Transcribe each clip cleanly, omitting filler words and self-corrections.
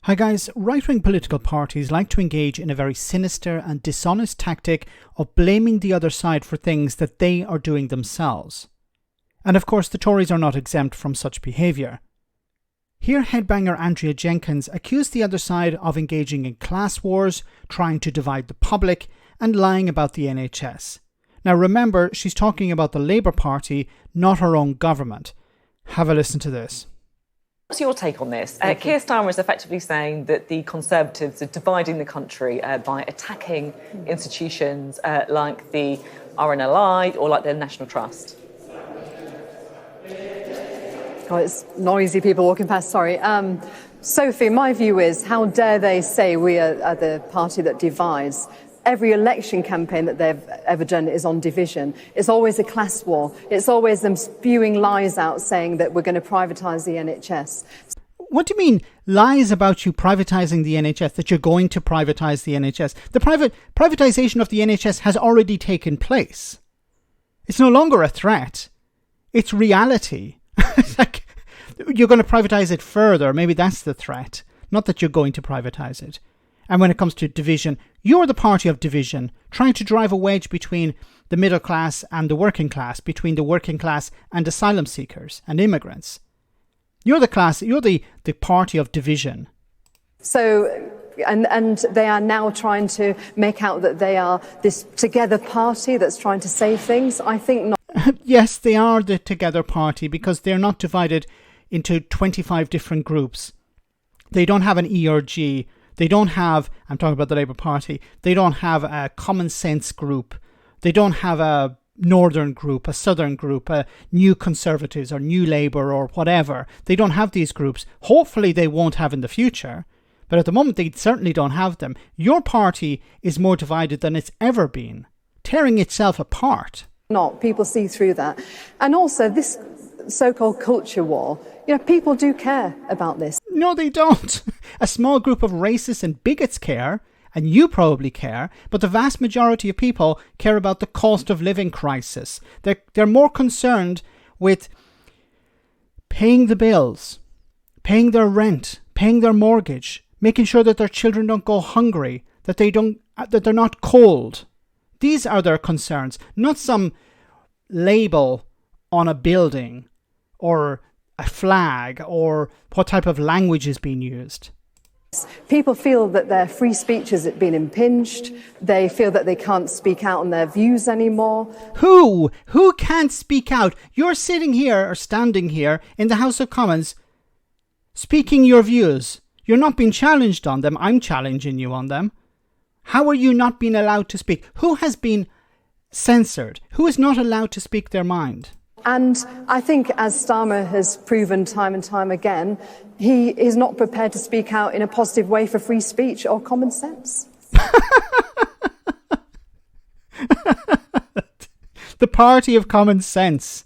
Hi guys, right-wing political parties like to engage in a very sinister and dishonest tactic of blaming the other side for things that they are doing themselves. And of course the Tories are not exempt from such behaviour. Here headbanger Andrea Jenkyns accused the other side of engaging in class wars, trying to divide the public and lying about the NHS. Now remember, she's talking about the Labour Party, not her own government. Have a listen to this. What's your take on this? Keir Starmer is effectively saying that the Conservatives are dividing the country by attacking institutions like the RNLI or like the National Trust. Oh, it's noisy people walking past, sorry. Sophie, my view is, how dare they say we are the party that divides? Every election campaign that they've ever done is on division. It's always a class war. It's always them spewing lies out saying that we're going to privatise the NHS. What do you mean, lies about you privatising the NHS, that you're going to privatise the NHS? The privatisation of the NHS has already taken place. It's no longer a threat. It's reality. It's like, you're going to privatise it further. Maybe that's the threat. Not that you're going to privatise it. And when it comes to division, you're the party of division, trying to drive a wedge between the middle class and the working class, between the working class and asylum seekers and immigrants. You're the party of division. So, and they are now trying to make out that they are this together party that's trying to save things. I think not. Yes, they are the together party because they're not divided into 25 different groups. They don't have an ERG. They don't have, I'm talking about the Labour Party, they don't have a common sense group. They don't have a northern group, a southern group, a new Conservatives or new Labour or whatever. They don't have these groups. Hopefully they won't have in the future. But at the moment they certainly don't have them. Your party is more divided than it's ever been, tearing itself apart. Not. People see through that. And also this so-called culture war, people do care about this. No, they don't. A small group of racists and bigots care, and you probably care, but the vast majority of people care about the cost of living crisis. They're more concerned with paying the bills, paying their rent, paying their mortgage, making sure that their children don't go hungry, that they're not cold. These are their concerns, not some label on a building or a flag or what type of language is being used. People feel that their free speech has been impinged. They feel that they can't speak out on their views anymore. Who can't speak out? You're sitting here or standing here in the House of Commons speaking your views. You're not being challenged on them. I'm challenging you on them. How are you not being allowed to speak? Who has been censored? Who is not allowed to speak their mind? And I think, as Starmer has proven time and time again, he is not prepared to speak out in a positive way for free speech or common sense. The party of common sense.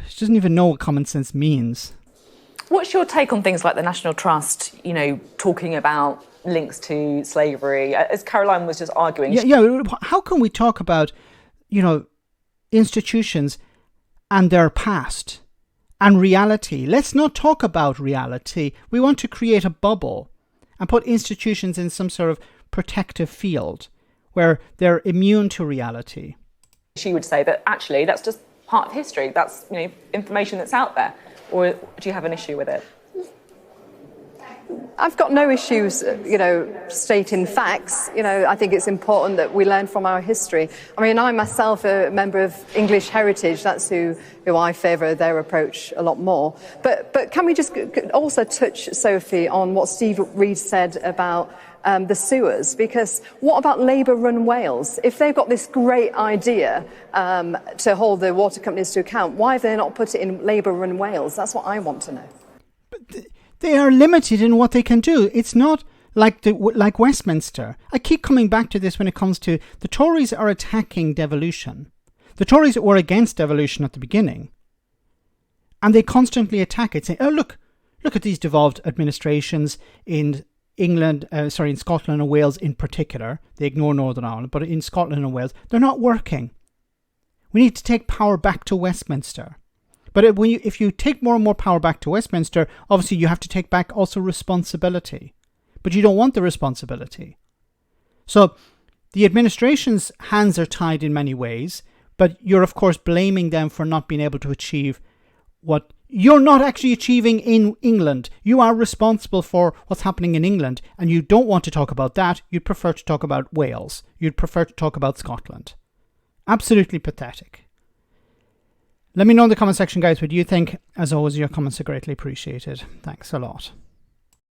She doesn't even know what common sense means. What's your take on things like the National Trust, talking about links to slavery, as Caroline was just arguing? Yeah. How can we talk about, institutions and their past and reality? Let's not talk about reality. We want to create a bubble and put institutions in some sort of protective field where they're immune to reality. She would say that actually that's just part of history. That's information that's out there. Or do you have an issue with it? I've got no issues, stating facts. I think it's important that we learn from our history. I mean, I myself a member of English Heritage. That's who I favour their approach a lot more. But can we just also touch, Sophie, on what Steve Reid said about the sewers? Because what about Labour-run Wales? If they've got this great idea to hold the water companies to account, why have they not put it in Labour-run Wales? That's what I want to know. But they are limited in what they can do. It's not like Westminster. I keep coming back to this when it comes to the Tories are attacking devolution. The Tories were against devolution at the beginning. And they constantly attack it, saying, oh, look at these devolved administrations in in Scotland and Wales in particular. They ignore Northern Ireland, but in Scotland and Wales, they're not working. We need to take power back to Westminster. But if you take more and more power back to Westminster, obviously you have to take back also responsibility. But you don't want the responsibility. So the administration's hands are tied in many ways, but you're of course blaming them for not being able to achieve what you're not actually achieving in England. You are responsible for what's happening in England, and you don't want to talk about that. You'd prefer to talk about Wales. You'd prefer to talk about Scotland. Absolutely pathetic. Let me know in the comment section, guys, what you think. As always, your comments are greatly appreciated. Thanks a lot.